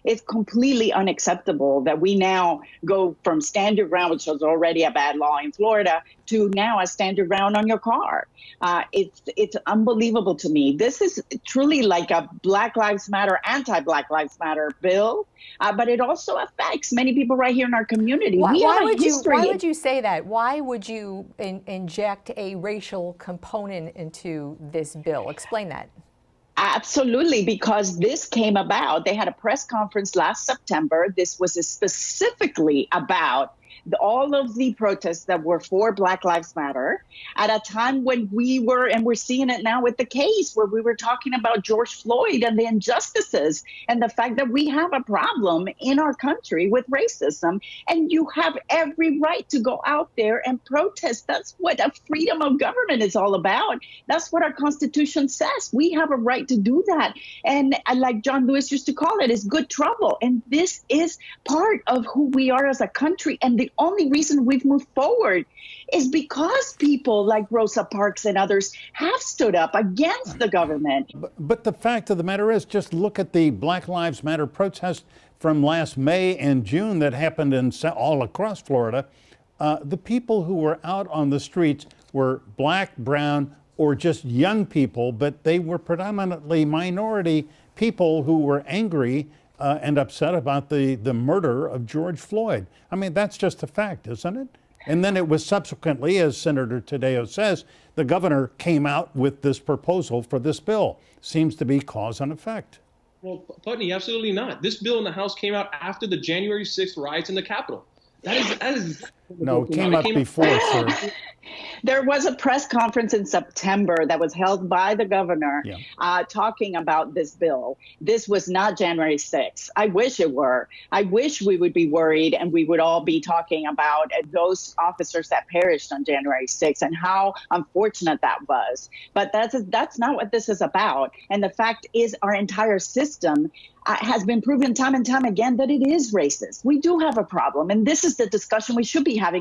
It's completely unacceptable that we now go from stand your ground, which was already a bad law in Florida, to now a stand your ground on your car. It's unbelievable to me. This is truly like a Black Lives Matter, anti-Black Lives Matter bill, but it also affects many people right here in our community. Why would you say that? Why would you inject a racial component into this bill? Explain that. Absolutely, because this came about. They had a press conference last September. This was specifically about all of the protests that were for Black Lives Matter at a time when and we're seeing it now with the case where we were talking about George Floyd and the injustices and the fact that we have a problem in our country with racism. And you have every right to go out there and protest. That's what a freedom of government is all about. That's what our Constitution says. We have a right to do that. And like John Lewis used to call it, is good trouble. And this is part of who we are as a country. And the only reason we've moved forward is because people like Rosa Parks and others have stood up against the government. But the fact of the matter is, just look at the Black Lives Matter protests from last May and June that happened all across Florida. The people who were out on the streets were black, brown, or just young people, but they were predominantly minority people who were angry and upset about the murder of George Floyd. I mean, that's just a fact, isn't it? And then it was subsequently, as Senator Tadeo says, the governor came out with this proposal for this bill. Seems to be cause and effect. Well, Putney, absolutely not. This bill in the House came out after the January 6th riots in the Capitol. That is no, it came up before, sir. There was a press conference in September that was held by the governor talking about this bill. This was not January 6th. I wish it were. I wish we would be worried and we would all be talking about those officers that perished on January 6th and how unfortunate that was. But that's not what this is about. And the fact is our entire system has been proven time and time again that it is racist. We do have a problem. And this is the discussion we should be having.